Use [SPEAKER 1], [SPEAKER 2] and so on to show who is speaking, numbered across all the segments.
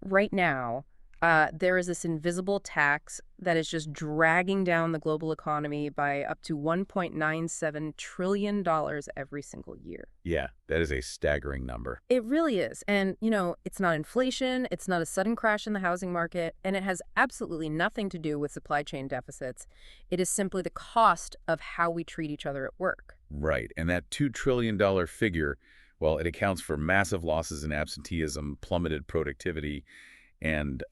[SPEAKER 1] right now, there is this invisible tax that is just dragging down the global economy by up to $1.97 trillion every single year.
[SPEAKER 2] Yeah, that is a staggering number.
[SPEAKER 1] It really is. And, it's not inflation, it's not a sudden crash in the housing market, and it has absolutely nothing to do with supply chain deficits. It is simply the cost of how we treat each other at work.
[SPEAKER 2] Right, and that $2 trillion figure, well, it accounts for massive losses in absenteeism, plummeted productivity, and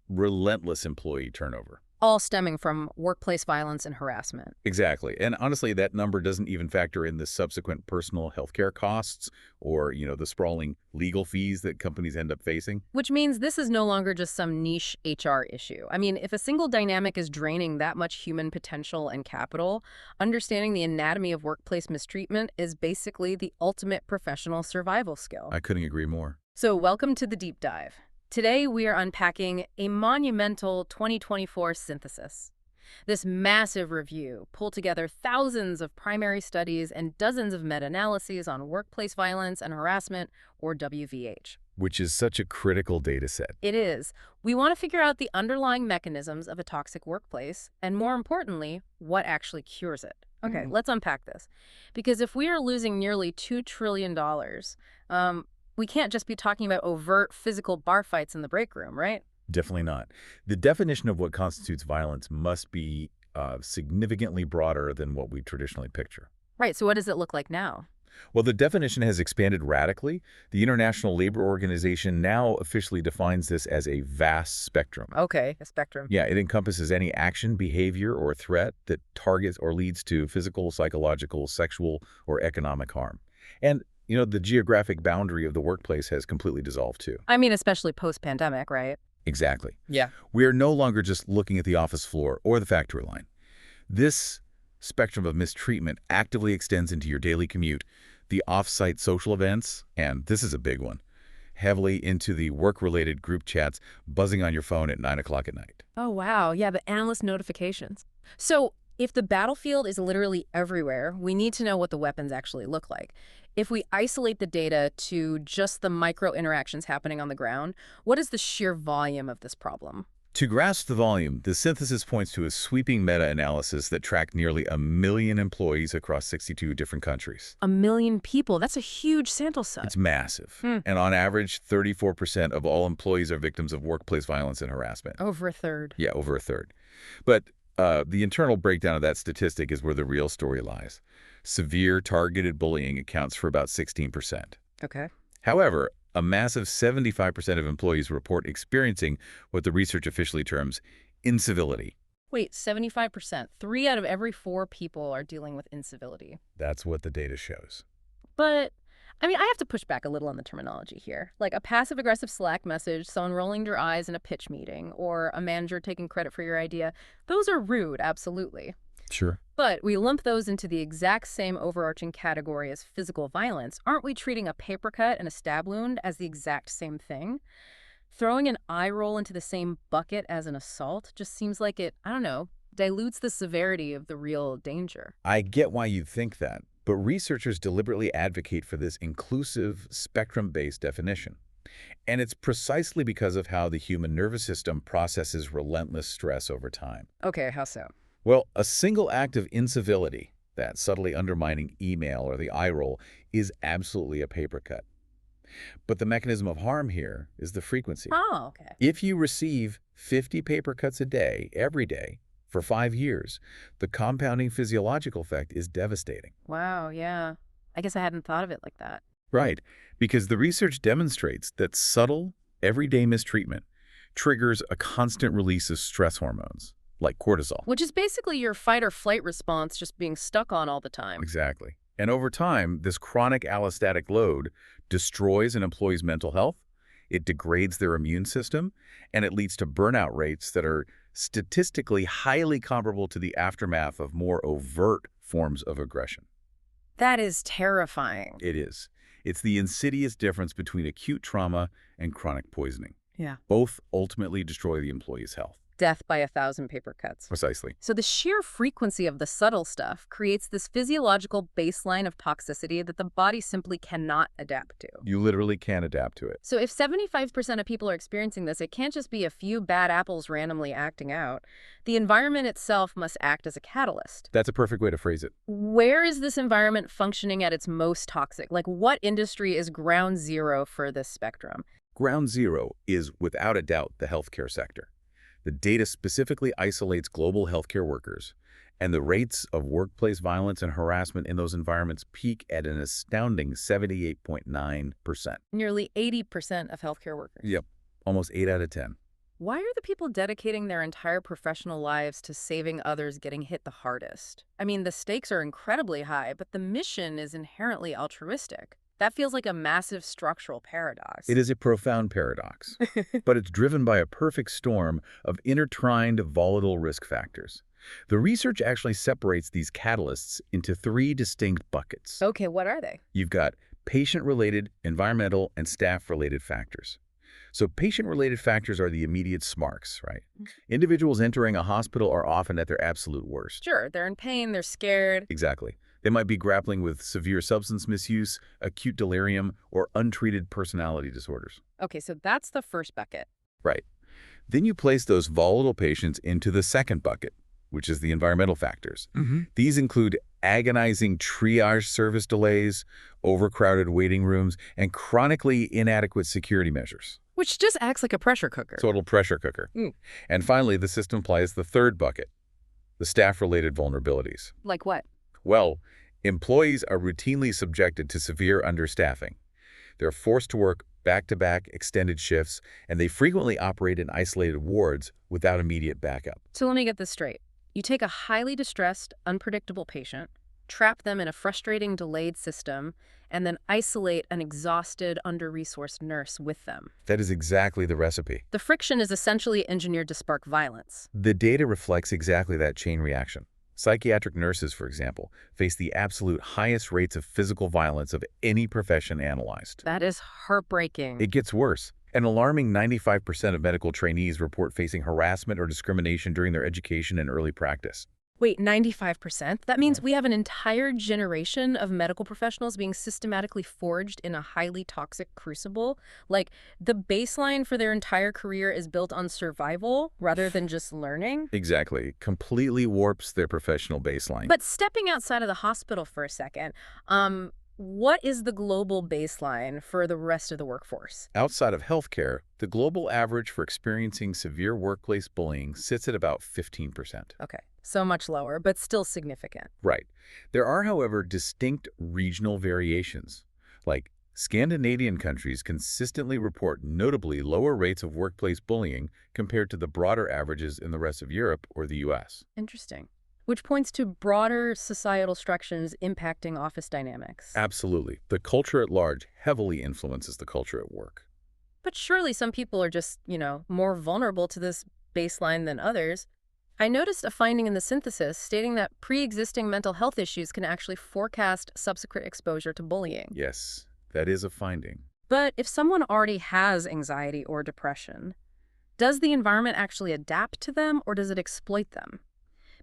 [SPEAKER 2] relentless employee turnover.
[SPEAKER 1] All stemming from workplace violence and harassment.
[SPEAKER 2] Exactly. And honestly, that number doesn't even factor in the subsequent personal healthcare costs or, the sprawling legal fees that companies end up facing.
[SPEAKER 1] Which means this is no longer just some niche HR issue. I mean, if a single dynamic is draining that much human potential and capital, understanding the anatomy of workplace mistreatment is basically the ultimate professional survival skill.
[SPEAKER 2] I couldn't agree more.
[SPEAKER 1] So welcome to the deep dive. Today, we are unpacking a monumental 2024 synthesis. This massive review pulled together thousands of primary studies and dozens of meta-analyses on workplace violence and harassment, or WVH.
[SPEAKER 2] Which is such a critical data set.
[SPEAKER 1] It is. We want to figure out the underlying mechanisms of a toxic workplace, and more importantly, what actually cures it. Okay, let's unpack this. Because if we are losing nearly $2 trillion, we can't just be talking about overt physical bar fights in the break room, right?
[SPEAKER 2] Definitely not. The definition of what constitutes violence must be significantly broader than what we traditionally picture.
[SPEAKER 1] Right, so what does it look like now?
[SPEAKER 2] Well, the definition has expanded radically. The International Labor Organization now officially defines this as a vast spectrum.
[SPEAKER 1] Okay, a spectrum.
[SPEAKER 2] Yeah, it encompasses any action, behavior, or threat that targets or leads to physical, psychological, sexual, or economic harm. And the geographic boundary of the workplace has completely dissolved, too.
[SPEAKER 1] I mean, especially post-pandemic, right?
[SPEAKER 2] Exactly.
[SPEAKER 1] Yeah.
[SPEAKER 2] We are no longer just looking at the office floor or the factory line. This spectrum of mistreatment actively extends into your daily commute, the off-site social events, and this is a big one, heavily into the work-related group chats buzzing on your phone at 9 o'clock at night.
[SPEAKER 1] Oh, wow. Yeah, the endless notifications. So if the battlefield is literally everywhere, we need to know what the weapons actually look like. If we isolate the data to just the micro interactions happening on the ground, what is the sheer volume of this problem?
[SPEAKER 2] To grasp the volume, the synthesis points to a sweeping meta-analysis that tracked nearly 1 million employees across 62 different countries.
[SPEAKER 1] 1 million people. That's a huge sample set.
[SPEAKER 2] It's massive. And on average, 34% of all employees are victims of workplace violence and harassment.
[SPEAKER 1] Over a third.
[SPEAKER 2] Yeah, over a third. But the internal breakdown of that statistic is where the real story lies. Severe targeted bullying accounts for about 16%.
[SPEAKER 1] Okay.
[SPEAKER 2] However, a massive 75% of employees report experiencing what the research officially terms incivility.
[SPEAKER 1] Wait, 75%. 3 out of every 4 people are dealing with incivility.
[SPEAKER 2] That's what the data shows.
[SPEAKER 1] But, I mean, I have to push back a little on the terminology here. Like a passive-aggressive Slack message, someone rolling their eyes in a pitch meeting, or a manager taking credit for your idea. Those are rude, absolutely.
[SPEAKER 2] Sure.
[SPEAKER 1] But we lump those into the exact same overarching category as physical violence. Aren't we treating a paper cut and a stab wound as the exact same thing? Throwing an eye roll into the same bucket as an assault just seems like it, I don't know, dilutes the severity of the real danger.
[SPEAKER 2] I get why you think that, but researchers deliberately advocate for this inclusive, spectrum-based definition. And it's precisely because of how the human nervous system processes relentless stress over time.
[SPEAKER 1] Okay, how so?
[SPEAKER 2] Well, a single act of incivility, that subtly undermining email or the eye roll, is absolutely a paper cut. But the mechanism of harm here is the frequency.
[SPEAKER 1] Oh, okay.
[SPEAKER 2] If you receive 50 paper cuts a day, every day, for 5 years, the compounding physiological effect is devastating.
[SPEAKER 1] Wow, yeah. I guess I hadn't thought of it like that.
[SPEAKER 2] Right, because the research demonstrates that subtle, everyday mistreatment triggers a constant release of stress hormones, like cortisol.
[SPEAKER 1] Which is basically your fight or flight response just being stuck on all the time.
[SPEAKER 2] Exactly. And over time, this chronic allostatic load destroys an employee's mental health, it degrades their immune system, and it leads to burnout rates that are statistically highly comparable to the aftermath of more overt forms of aggression.
[SPEAKER 1] That is terrifying.
[SPEAKER 2] It is. It's the insidious difference between acute trauma and chronic poisoning.
[SPEAKER 1] Yeah.
[SPEAKER 2] Both ultimately destroy the employee's health.
[SPEAKER 1] death by 1,000 paper cuts.
[SPEAKER 2] Precisely.
[SPEAKER 1] So the sheer frequency of the subtle stuff creates this physiological baseline of toxicity that the body simply cannot adapt to.
[SPEAKER 2] You literally can adapt to it.
[SPEAKER 1] So if 75% of people are experiencing this, it can't just be a few bad apples randomly acting out. The environment itself must act as a catalyst.
[SPEAKER 2] That's a perfect way to phrase it.
[SPEAKER 1] Where is this environment functioning at its most toxic? Like, what industry is ground zero for this spectrum?
[SPEAKER 2] Ground zero is, without a doubt, the healthcare sector. The data specifically isolates global healthcare workers, and the rates of workplace violence and harassment in those environments peak at an astounding 78.9%.
[SPEAKER 1] Nearly 80% of healthcare workers.
[SPEAKER 2] Yep, almost 8 out of 10.
[SPEAKER 1] Why are the people dedicating their entire professional lives to saving others getting hit the hardest? I mean, the stakes are incredibly high, but the mission is inherently altruistic. That feels like a massive structural paradox.
[SPEAKER 2] It is a profound paradox, but it's driven by a perfect storm of intertwined volatile risk factors. The research actually separates these catalysts into 3 distinct buckets.
[SPEAKER 1] Okay, what are they?
[SPEAKER 2] You've got patient-related, environmental, and staff-related factors. So patient-related factors are the immediate smarks, right? Individuals entering a hospital are often at their absolute worst.
[SPEAKER 1] Sure, they're in pain, they're scared.
[SPEAKER 2] Exactly. They might be grappling with severe substance misuse, acute delirium, or untreated personality disorders.
[SPEAKER 1] Okay, so that's the first bucket.
[SPEAKER 2] Right. Then you place those volatile patients into the second bucket, which is the environmental factors. These include agonizing triage service delays, overcrowded waiting rooms, and chronically inadequate security measures.
[SPEAKER 1] Which just acts like a pressure cooker.
[SPEAKER 2] Total pressure cooker. And finally, the system applies the third bucket, the staff-related vulnerabilities.
[SPEAKER 1] Like what?
[SPEAKER 2] Well, employees are routinely subjected to severe understaffing. They're forced to work back-to-back extended shifts, and they frequently operate in isolated wards without immediate backup.
[SPEAKER 1] So let me get this straight. You take a highly distressed, unpredictable patient, trap them in a frustrating, delayed system, and then isolate an exhausted, under-resourced nurse with them.
[SPEAKER 2] That is exactly the recipe.
[SPEAKER 1] The friction is essentially engineered to spark violence.
[SPEAKER 2] The data reflects exactly that chain reaction. Psychiatric nurses, for example, face the absolute highest rates of physical violence of any profession analyzed.
[SPEAKER 1] That is heartbreaking.
[SPEAKER 2] It gets worse. An alarming 95% of medical trainees report facing harassment or discrimination during their education and early practice.
[SPEAKER 1] Wait, 95%? That means we have an entire generation of medical professionals being systematically forged in a highly toxic crucible? Like, the baseline for their entire career is built on survival rather than just learning?
[SPEAKER 2] Exactly. Completely warps their professional baseline.
[SPEAKER 1] But stepping outside of the hospital for a second, what is the global baseline for the rest of the workforce?
[SPEAKER 2] Outside of healthcare, the global average for experiencing severe workplace bullying sits at about 15%.
[SPEAKER 1] Okay, so much lower, but still significant.
[SPEAKER 2] Right. There are, however, distinct regional variations. Like, Scandinavian countries consistently report notably lower rates of workplace bullying compared to the broader averages in the rest of Europe or the U.S.
[SPEAKER 1] Interesting. Which points to broader societal structures impacting office dynamics.
[SPEAKER 2] Absolutely. The culture at large heavily influences the culture at work.
[SPEAKER 1] But surely some people are just, more vulnerable to this baseline than others. I noticed a finding in the synthesis stating that pre-existing mental health issues can actually forecast subsequent exposure to bullying.
[SPEAKER 2] Yes, that is a finding.
[SPEAKER 1] But if someone already has anxiety or depression, does the environment actually adapt to them or does it exploit them?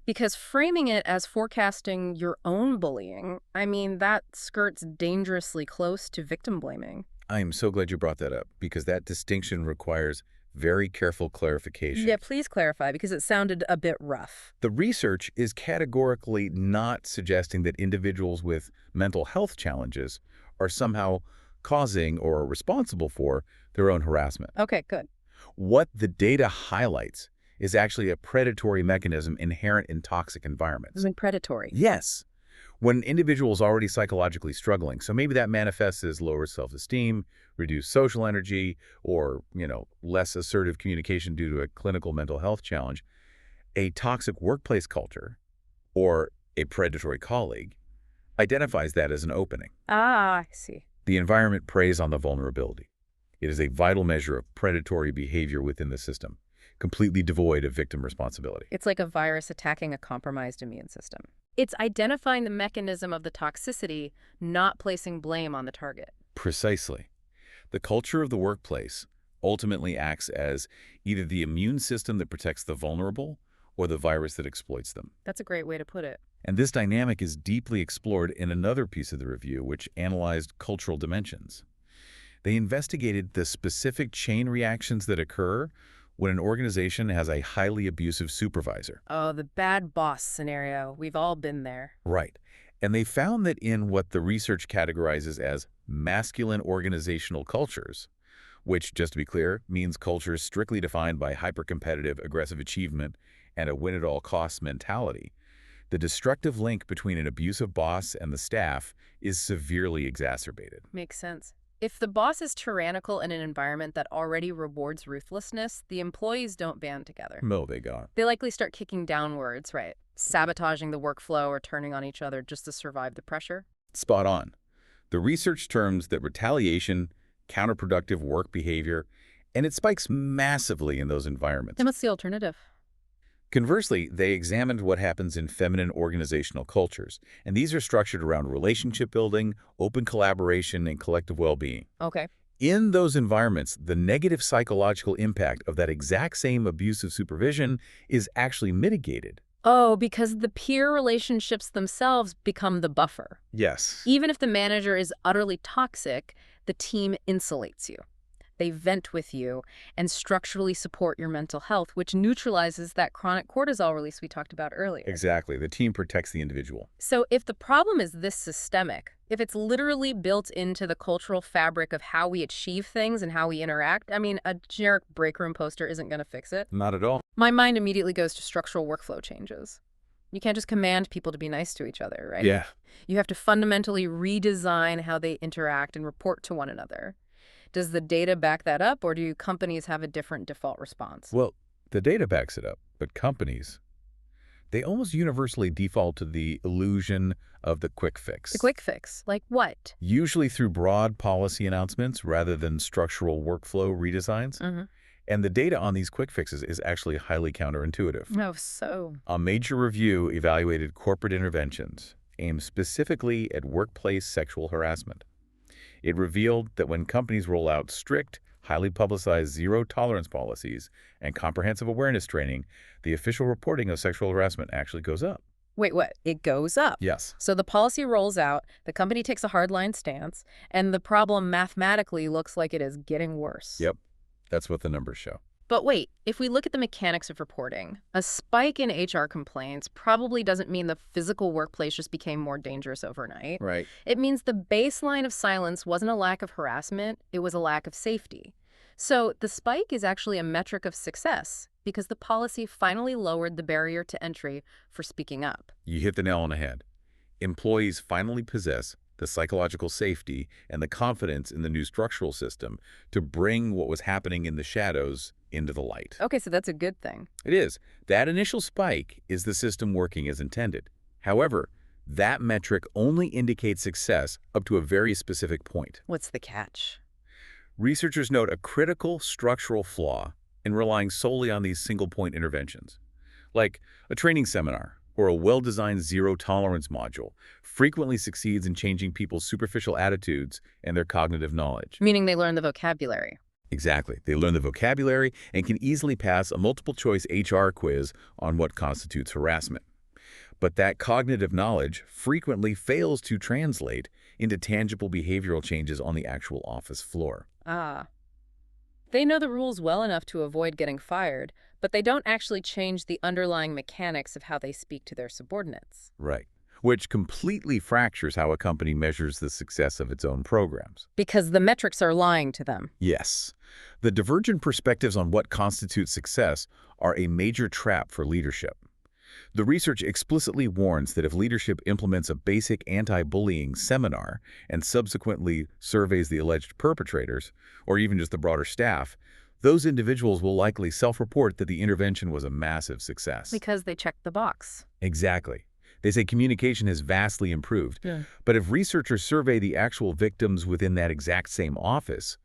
[SPEAKER 1] Because framing it as forecasting your own bullying, that skirts dangerously close to victim blaming.
[SPEAKER 2] I am so glad you brought that up, because that distinction requires very careful clarification.
[SPEAKER 1] Yeah, please clarify, because it sounded a bit rough.
[SPEAKER 2] The research is categorically not suggesting that individuals with mental health challenges are somehow causing or responsible for their own harassment.
[SPEAKER 1] Okay, good.
[SPEAKER 2] What the data highlights is actually a predatory mechanism inherent in toxic environments.
[SPEAKER 1] Predatory.
[SPEAKER 2] Yes. When an individual is already psychologically struggling, so maybe that manifests as lower self-esteem, reduced social energy, or, less assertive communication due to a clinical mental health challenge, a toxic workplace culture or a predatory colleague identifies that as an opening.
[SPEAKER 1] Ah, I see.
[SPEAKER 2] The environment preys on the vulnerability. It is a vital measure of predatory behavior within the system, completely devoid of victim responsibility.
[SPEAKER 1] It's like a virus attacking a compromised immune system. It's identifying the mechanism of the toxicity, not placing blame on the target.
[SPEAKER 2] Precisely. The culture of the workplace ultimately acts as either the immune system that protects the vulnerable or the virus that exploits them.
[SPEAKER 1] That's a great way to put it.
[SPEAKER 2] And this dynamic is deeply explored in another piece of the review, which analyzed cultural dimensions. They investigated the specific chain reactions that occur when an organization has a highly abusive supervisor.
[SPEAKER 1] Oh, the bad boss scenario. We've all been there.
[SPEAKER 2] Right. And they found that in what the research categorizes as masculine organizational cultures, which, just to be clear, means cultures strictly defined by hyper-competitive, aggressive achievement and a win-at-all-costs mentality, the destructive link between an abusive boss and the staff is severely exacerbated.
[SPEAKER 1] Makes sense. If the boss is tyrannical in an environment that already rewards ruthlessness, the employees don't band together.
[SPEAKER 2] No, they got.
[SPEAKER 1] They likely start kicking downwards, right? Sabotaging the workflow or turning on each other just to survive the pressure.
[SPEAKER 2] Spot on. The research terms that retaliation, counterproductive work behavior, and it spikes massively in those environments.
[SPEAKER 1] Then what's the alternative?
[SPEAKER 2] Conversely, they examined what happens in feminine organizational cultures, and these are structured around relationship building, open collaboration, and collective well-being.
[SPEAKER 1] Okay.
[SPEAKER 2] In those environments, the negative psychological impact of that exact same abusive supervision is actually mitigated.
[SPEAKER 1] Oh, because the peer relationships themselves become the buffer.
[SPEAKER 2] Yes.
[SPEAKER 1] Even if the manager is utterly toxic, the team insulates you. They vent with you and structurally support your mental health, which neutralizes that chronic cortisol release we talked about earlier.
[SPEAKER 2] Exactly. The team protects the individual.
[SPEAKER 1] So if the problem is this systemic, if it's literally built into the cultural fabric of how we achieve things and how we interact, I mean, a generic break room poster isn't going to fix it.
[SPEAKER 2] Not at all.
[SPEAKER 1] My mind immediately goes to structural workflow changes. You can't just command people to be nice to each other, right?
[SPEAKER 2] Yeah.
[SPEAKER 1] You have to fundamentally redesign how they interact and report to one another. Does the data back that up, or do companies have a different default response?
[SPEAKER 2] Well, the data backs it up, but companies, they almost universally default to the illusion of the quick fix.
[SPEAKER 1] The quick fix? Like what?
[SPEAKER 2] Usually through broad policy announcements rather than structural workflow redesigns. And the data on these quick fixes is actually highly counterintuitive.
[SPEAKER 1] Oh, so?
[SPEAKER 2] A major review evaluated corporate interventions aimed specifically at workplace sexual harassment. It revealed that when companies roll out strict, highly publicized zero-tolerance policies and comprehensive awareness training, the official reporting of sexual harassment actually goes up.
[SPEAKER 1] Wait, what? It goes up?
[SPEAKER 2] Yes.
[SPEAKER 1] So the policy rolls out, the company takes a hardline stance, and the problem mathematically looks like it is getting worse.
[SPEAKER 2] Yep. That's what the numbers show.
[SPEAKER 1] But wait, if we look at the mechanics of reporting, a spike in HR complaints probably doesn't mean the physical workplace just became more dangerous overnight.
[SPEAKER 2] Right.
[SPEAKER 1] It means the baseline of silence wasn't a lack of harassment, it was a lack of safety. So the spike is actually a metric of success because the policy finally lowered the barrier to entry for speaking up.
[SPEAKER 2] You hit the nail on the head. Employees finally possess the psychological safety and the confidence in the new structural system to bring what was happening in the shadows into the light.
[SPEAKER 1] Okay, so that's a good thing.
[SPEAKER 2] It is. That initial spike is the system working as intended. However, that metric only indicates success up to a very specific point.
[SPEAKER 1] What's the catch?
[SPEAKER 2] Researchers note a critical structural flaw in relying solely on these single-point interventions, like a training seminar or a well-designed zero-tolerance module frequently succeeds in changing people's superficial attitudes and their cognitive knowledge.
[SPEAKER 1] Meaning they learn the vocabulary.
[SPEAKER 2] Exactly. They learn the vocabulary and can easily pass a multiple-choice HR quiz on what constitutes harassment. But that cognitive knowledge frequently fails to translate into tangible behavioral changes on the actual office floor.
[SPEAKER 1] Ah. They know the rules well enough to avoid getting fired, but they don't actually change the underlying mechanics of how they speak to their subordinates.
[SPEAKER 2] Right. Which completely fractures how a company measures the success of its own programs.
[SPEAKER 1] Because the metrics are lying to them.
[SPEAKER 2] Yes. The divergent perspectives on what constitutes success are a major trap for leadership. The research explicitly warns that if leadership implements a basic anti-bullying seminar and subsequently surveys the alleged perpetrators, or even just the broader staff, those individuals will likely self-report that the intervention was a massive success.
[SPEAKER 1] Because they checked the box.
[SPEAKER 2] Exactly. They say communication has vastly improved.
[SPEAKER 1] Yeah.
[SPEAKER 2] But if researchers survey the actual victims within that exact same office,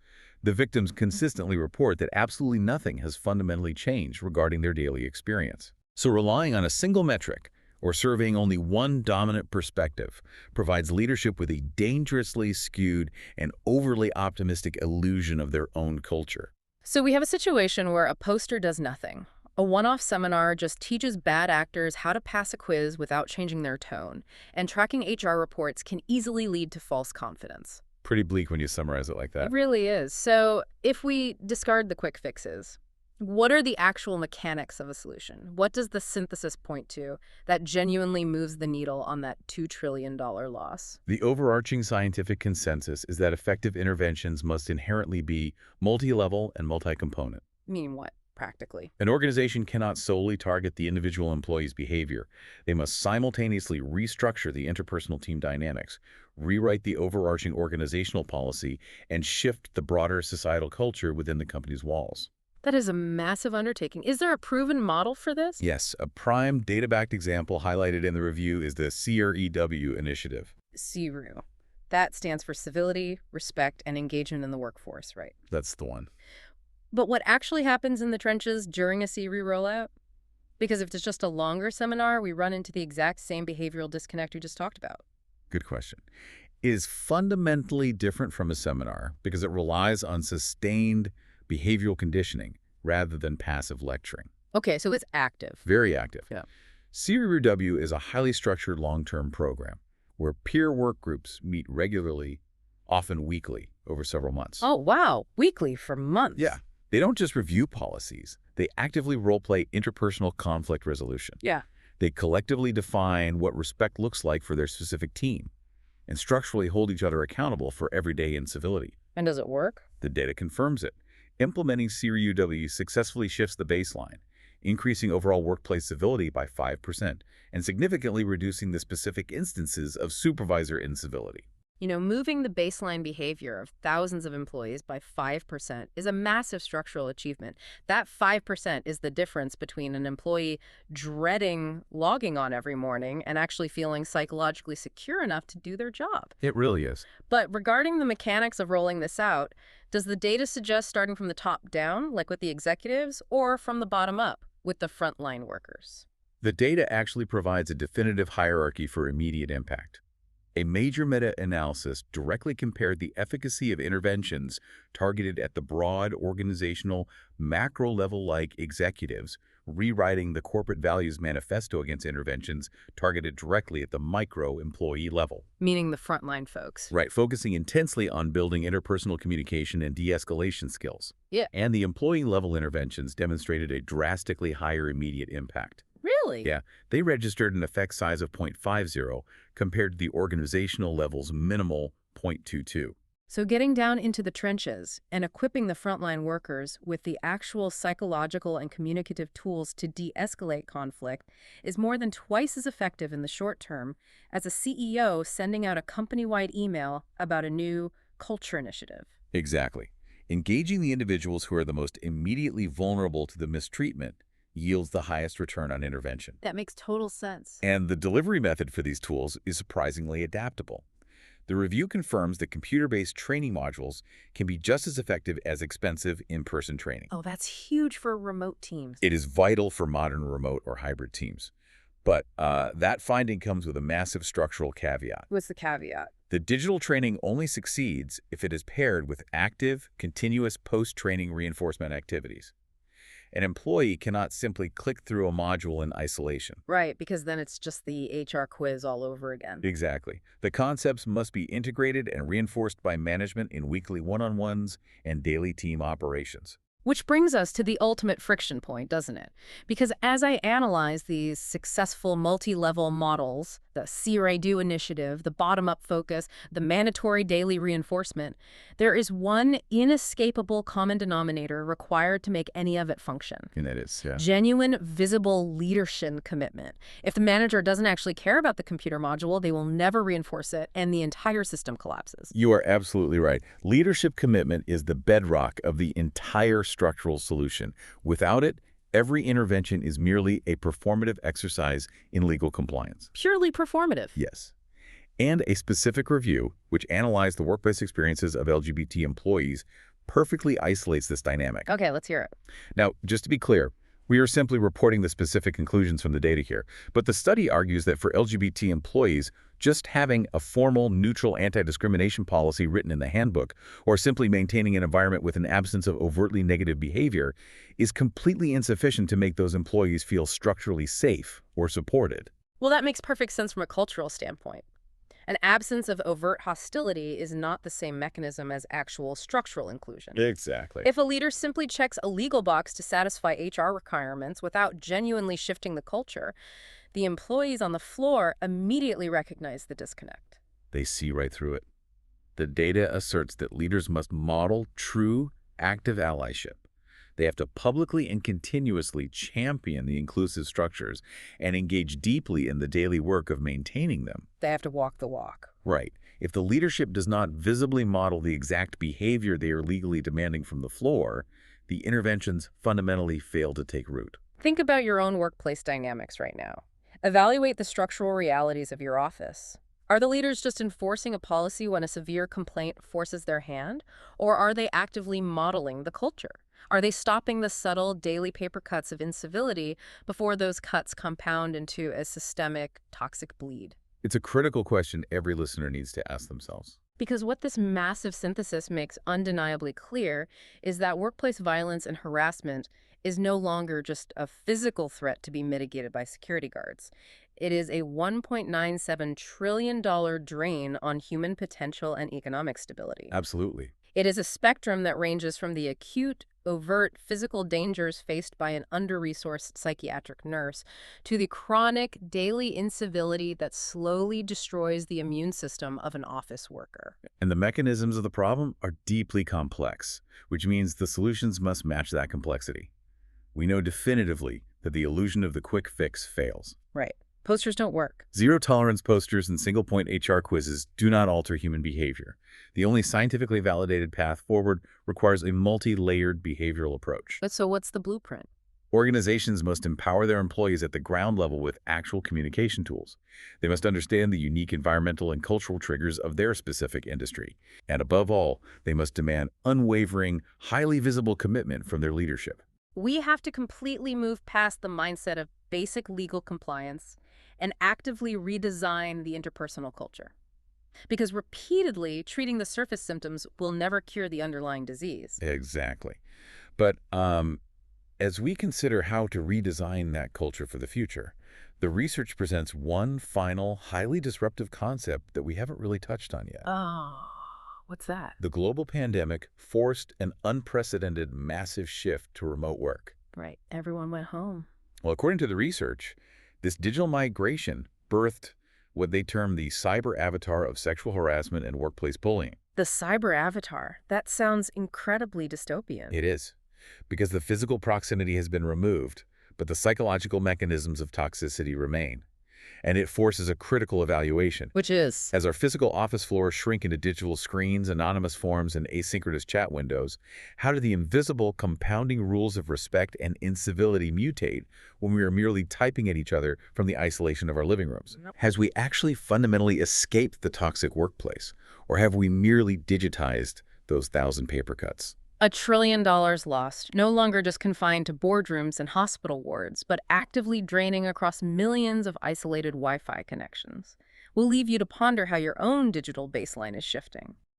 [SPEAKER 2] the victims consistently report that absolutely nothing has fundamentally changed regarding their daily experience. So relying on a single metric or surveying only one dominant perspective provides leadership with a dangerously skewed and overly optimistic illusion of their own culture.
[SPEAKER 1] So we have a situation where a poster does nothing. A one-off seminar just teaches bad actors how to pass a quiz without changing their tone, and tracking HR reports can easily lead to false confidence.
[SPEAKER 2] Pretty bleak when you summarize it like
[SPEAKER 1] It
[SPEAKER 2] that.
[SPEAKER 1] really is. So if we discard the quick fixes, what are the actual mechanics of a solution? What does the synthesis point to that genuinely moves the needle on that $2 trillion loss?
[SPEAKER 2] The overarching scientific consensus is that effective interventions must inherently be multi-level and multi-component.
[SPEAKER 1] Meaning what, practically?
[SPEAKER 2] An organization cannot solely target the individual employee's behavior. They must simultaneously restructure the interpersonal team dynamics, rewrite the overarching organizational policy, and shift the broader societal culture within the company's walls.
[SPEAKER 1] That is a massive undertaking. Is there a proven model for this?
[SPEAKER 2] Yes, a prime data-backed example highlighted in the review is the CREW initiative.
[SPEAKER 1] CRU. That stands for civility, respect, and engagement in the workforce, right?
[SPEAKER 2] That's the one.
[SPEAKER 1] But what actually happens in the trenches during a CRU rollout? Because if it's just a longer seminar, we run into the exact same behavioral disconnect we just talked about.
[SPEAKER 2] Good question. It is fundamentally different from a seminar because it relies on sustained behavioral conditioning rather than passive lecturing.
[SPEAKER 1] Okay, so it's active.
[SPEAKER 2] Very active.
[SPEAKER 1] Yeah.
[SPEAKER 2] CREW is a highly structured long-term program where peer work groups meet regularly, often weekly, over several months.
[SPEAKER 1] Oh, wow. Weekly for months.
[SPEAKER 2] Yeah. They don't just review policies. They actively role-play interpersonal conflict resolution.
[SPEAKER 1] Yeah.
[SPEAKER 2] They collectively define what respect looks like for their specific team and structurally hold each other accountable for everyday incivility.
[SPEAKER 1] And does it work?
[SPEAKER 2] The data confirms it. Implementing CREW successfully shifts the baseline, increasing overall workplace civility by 5% and significantly reducing the specific instances of supervisor incivility.
[SPEAKER 1] You know, moving the baseline behavior of thousands of employees by 5% is a massive structural achievement. That 5% is the difference between an employee dreading logging on every morning and actually feeling psychologically secure enough to do their job.
[SPEAKER 2] It really is.
[SPEAKER 1] But regarding the mechanics of rolling this out, does the data suggest starting from the top down, like with the executives, or from the bottom up, with the frontline workers?
[SPEAKER 2] The data actually provides a definitive hierarchy for immediate impact. A major meta-analysis directly compared the efficacy of interventions targeted at the broad organizational macro-level-like executives, rewriting the corporate values manifesto against interventions targeted directly at the micro-employee level.
[SPEAKER 1] Meaning the frontline folks.
[SPEAKER 2] Right, focusing intensely on building interpersonal communication and de-escalation skills.
[SPEAKER 1] Yeah.
[SPEAKER 2] And the employee-level interventions demonstrated a drastically higher immediate impact.
[SPEAKER 1] Really?
[SPEAKER 2] Yeah, they registered an effect size of 0.50 compared to the organizational level's minimal 0.22.
[SPEAKER 1] So getting down into the trenches and equipping the frontline workers with the actual psychological and communicative tools to de-escalate conflict is more than twice as effective in the short term as a CEO sending out a company-wide email about a new culture initiative.
[SPEAKER 2] Exactly. Engaging the individuals who are the most immediately vulnerable to the mistreatment yields the highest return on intervention.
[SPEAKER 1] That makes total sense.
[SPEAKER 2] And the delivery method for these tools is surprisingly adaptable. The review confirms that computer-based training modules can be just as effective as expensive in-person training.
[SPEAKER 1] Oh, that's huge for remote teams.
[SPEAKER 2] It is vital for modern remote or hybrid teams. But that finding comes with a massive structural caveat.
[SPEAKER 1] What's the caveat?
[SPEAKER 2] The digital training only succeeds if it is paired with active, continuous post-training reinforcement activities. An employee cannot simply click through a module in isolation.
[SPEAKER 1] Right, because then it's just the HR quiz all over again.
[SPEAKER 2] Exactly. The concepts must be integrated and reinforced by management in weekly one-on-ones and daily team operations.
[SPEAKER 1] Which brings us to the ultimate friction point, doesn't it? Because as I analyze these successful multi-level models, the CREW initiative, the bottom-up focus, the mandatory daily reinforcement, there is one inescapable common denominator required to make any of it function.
[SPEAKER 2] And that is, yeah.
[SPEAKER 1] Genuine, visible leadership commitment. If the manager doesn't actually care about the computer module, they will never reinforce it, and the entire system collapses.
[SPEAKER 2] You are absolutely right. Leadership commitment is the bedrock of the entire structural solution. Without it, every intervention is merely a performative exercise in legal compliance.
[SPEAKER 1] Purely performative.
[SPEAKER 2] Yes. And a specific review, which analyzed the workplace experiences of LGBT employees, perfectly isolates this dynamic.
[SPEAKER 1] Okay, let's hear it.
[SPEAKER 2] Now, just to be clear, we are simply reporting the specific conclusions from the data here, but the study argues that for LGBT employees, Just having a formal, neutral anti-discrimination policy written in the handbook, or simply maintaining an environment with an absence of overtly negative behavior, is completely insufficient to make those employees feel structurally safe or supported.
[SPEAKER 1] Well, that makes perfect sense from a cultural standpoint. An absence of overt hostility is not the same mechanism as actual structural inclusion.
[SPEAKER 2] Exactly.
[SPEAKER 1] If a leader simply checks a legal box to satisfy HR requirements without genuinely shifting the culture, the employees on the floor immediately recognize the disconnect.
[SPEAKER 2] They see right through it. The data asserts that leaders must model true, active allyship. They have to publicly and continuously champion the inclusive structures and engage deeply in the daily work of maintaining them.
[SPEAKER 1] They have to walk the walk.
[SPEAKER 2] Right. If the leadership does not visibly model the exact behavior they are legally demanding from the floor, the interventions fundamentally fail to take root.
[SPEAKER 1] Think about your own workplace dynamics right now. Evaluate the structural realities of your office. Are the leaders just enforcing a policy when a severe complaint forces their hand? Or are they actively modeling the culture? Are they stopping the subtle daily paper cuts of incivility before those cuts compound into a systemic, toxic bleed?
[SPEAKER 2] It's a critical question every listener needs to ask themselves.
[SPEAKER 1] Because what this massive synthesis makes undeniably clear is that workplace violence and harassment is no longer just a physical threat to be mitigated by security guards. It is a $1.97 trillion drain on human potential and economic stability.
[SPEAKER 2] Absolutely.
[SPEAKER 1] It is a spectrum that ranges from the acute, overt physical dangers faced by an under-resourced psychiatric nurse to the chronic daily incivility that slowly destroys the immune system of an office worker.
[SPEAKER 2] And the mechanisms of the problem are deeply complex, which means the solutions must match that complexity. We know definitively that the illusion of the quick fix fails.
[SPEAKER 1] Right. Posters don't work.
[SPEAKER 2] Zero-tolerance posters and single-point HR quizzes do not alter human behavior. The only scientifically validated path forward requires a multi-layered behavioral approach.
[SPEAKER 1] But so what's the blueprint?
[SPEAKER 2] Organizations must empower their employees at the ground level with actual communication tools. They must understand the unique environmental and cultural triggers of their specific industry. And above all, they must demand unwavering, highly visible commitment from their leadership.
[SPEAKER 1] We have to completely move past the mindset of basic legal compliance and actively redesign the interpersonal culture. Because repeatedly treating the surface symptoms will never cure the underlying disease.
[SPEAKER 2] Exactly. But as we consider how to redesign that culture for the future, the research presents one final, highly disruptive concept that we haven't really touched on yet.
[SPEAKER 1] Oh, what's that?
[SPEAKER 2] The global pandemic forced an unprecedented massive shift to remote work.
[SPEAKER 1] Right. Everyone went home.
[SPEAKER 2] Well, according to the research, this digital migration birthed what they term the cyber avatar of sexual harassment and workplace bullying.
[SPEAKER 1] The cyber avatar. That sounds incredibly dystopian.
[SPEAKER 2] It is, because the physical proximity has been removed, but the psychological mechanisms of toxicity remain. And it forces a critical evaluation.
[SPEAKER 1] Which is?
[SPEAKER 2] As our physical office floors shrink into digital screens, anonymous forums, and asynchronous chat windows, how do the invisible, compounding rules of respect and incivility mutate when we are merely typing at each other from the isolation of our living rooms? Has we actually fundamentally escaped the toxic workplace, or have we merely digitized those 1,000 paper cuts?
[SPEAKER 1] $1 trillion lost, no longer just confined to boardrooms and hospital wards, but actively draining across millions of isolated Wi-Fi connections. We'll leave you to ponder how your own digital baseline is shifting.